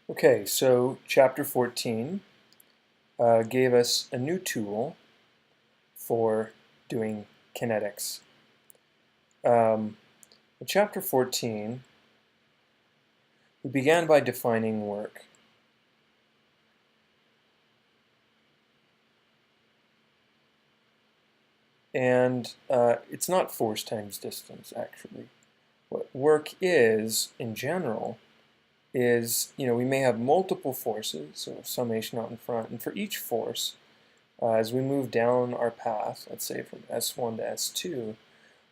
Okay, so chapter 14 gave us a new tool for doing kinetics. In chapter 14, we began by defining work. And it's not force times distance, actually. What work is, in general, is, we may have multiple forces, so summation out in front, and for each force, as we move down our path, let's say from S1 to S2,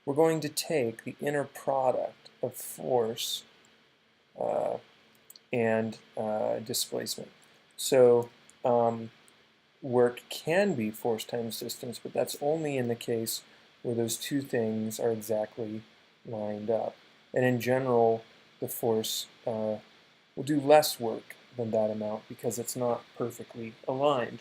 we're going to take the inner product of force uh, and displacement. So work can be force times distance, but that's only in the case where those two things are exactly lined up. And in general, the force will do less work than that amount because it's not perfectly aligned.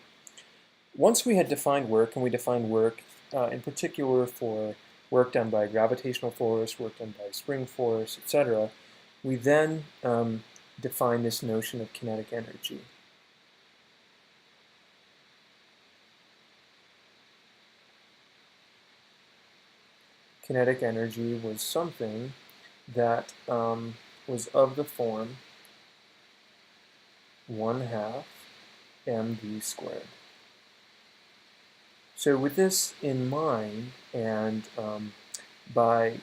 Once we had defined work, and we defined work in particular for work done by gravitational force, work done by spring force, etc., we then define this notion of kinetic energy. Kinetic energy was something that was of the form 1/2 mv squared. So with this in mind, and by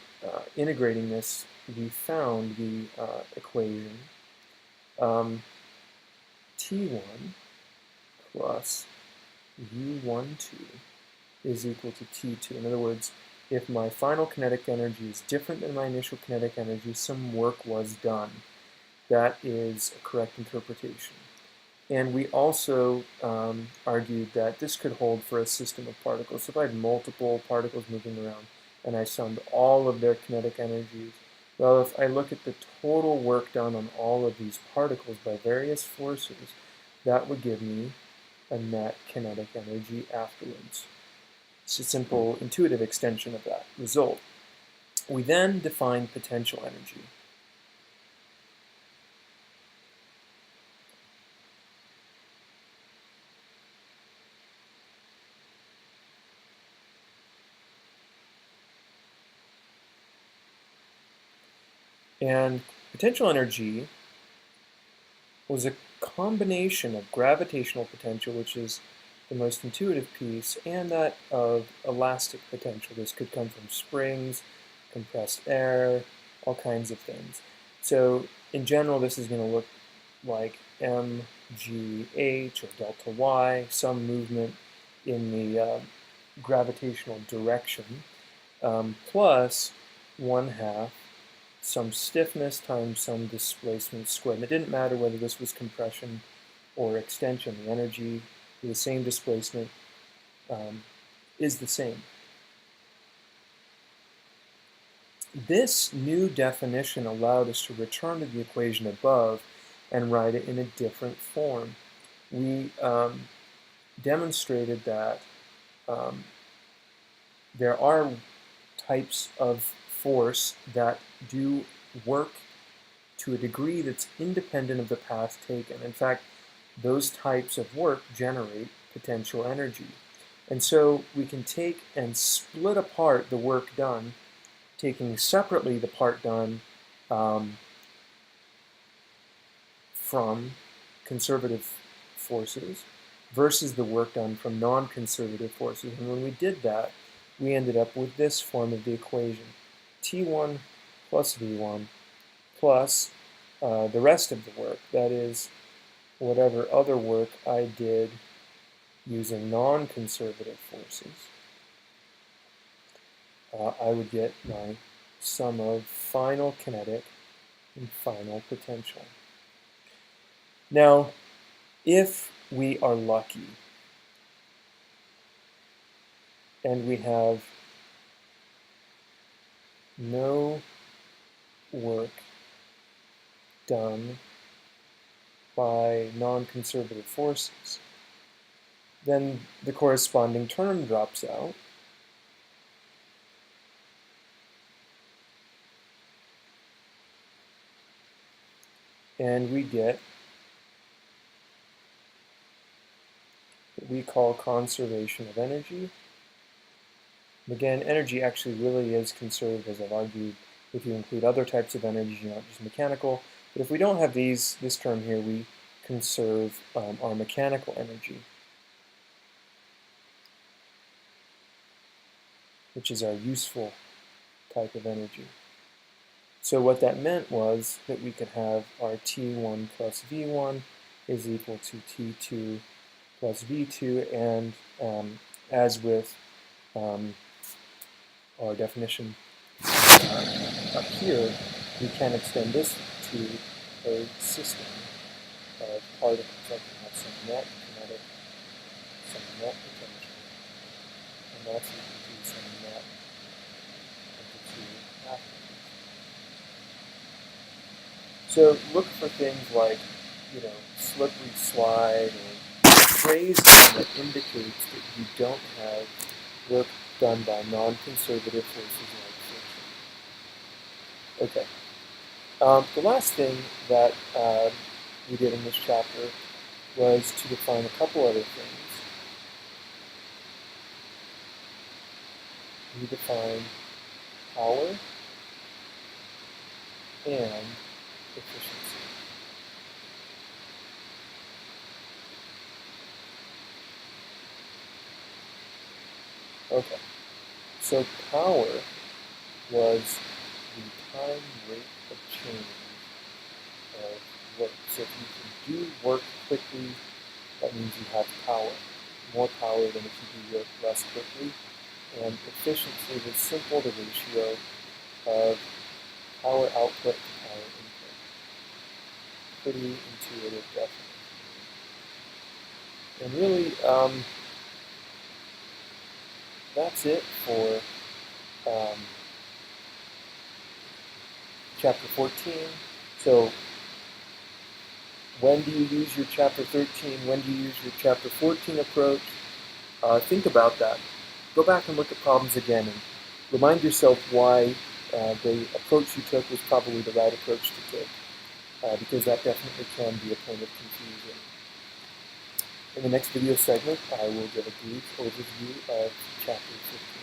integrating this, we found the equation T1 plus U12 is equal to T2. In other words, if my final kinetic energy is different than my initial kinetic energy, some work was done. That is a correct interpretation. And we also argued that this could hold for a system of particles. So if I had multiple particles moving around and I summed all of their kinetic energies, well, if I look at the total work done on all of these particles by various forces, that would give me a net kinetic energy afterwards. It's a simple intuitive extension of that result. We then define potential energy. And potential energy was a combination of gravitational potential, which is the most intuitive piece, and that of elastic potential. This could come from springs, compressed air, all kinds of things. So in general, this is going to look like mgh or delta y, some movement in the gravitational direction, plus 1/2 some stiffness times some displacement squared. And it didn't matter whether this was compression or extension. The energy, the same displacement, is the same. This new definition allowed us to return to the equation above and write it in a different form. We demonstrated that there are types of force that do work to a degree that's independent of the path taken. In fact, those types of work generate potential energy. And so we can take and split apart the work done, taking separately the part done from conservative forces versus the work done from non-conservative forces. And when we did that, we ended up with this form of the equation. T1 plus V1 plus the rest of the work, that is, whatever other work I did using non-conservative forces, I would get my sum of final kinetic and final potential. Now, if we are lucky and we have no work done by non-conservative forces, then the corresponding term drops out. And we get we call conservation of energy. And again, energy actually really is conserved, as I've argued, if you include other types of energy, not just mechanical. But if we don't have this term here, we conserve our mechanical energy, which is our useful type of energy. So what that meant was that we could have our T1 plus V1 is equal to T2 plus V2, and as with our definition up here, we can extend this to a system of particles. I can have some net kinetic, some net potential, and that's equal to some net into 2 half. So look for things like, slippery slide or phrase that indicates that you don't have work done by non-conservative forces like friction. Okay. The last thing that we did in this chapter was to define a couple other things. We define power and efficiency. Okay, so power was the time rate of change of work. So if you can do work quickly, that means you have power. More power than if you do work less quickly. And efficiency was simple, the ratio of power output to power input. Pretty intuitive definition. And really, that's it for chapter 14. So when do you use your chapter 13? When do you use your chapter 14 approach? Think about that. Go back and look at problems again and remind yourself why the approach you took was probably the right approach to take, because that definitely can be a point of confusion. In the next video segment, I will give a brief overview of chapter 15.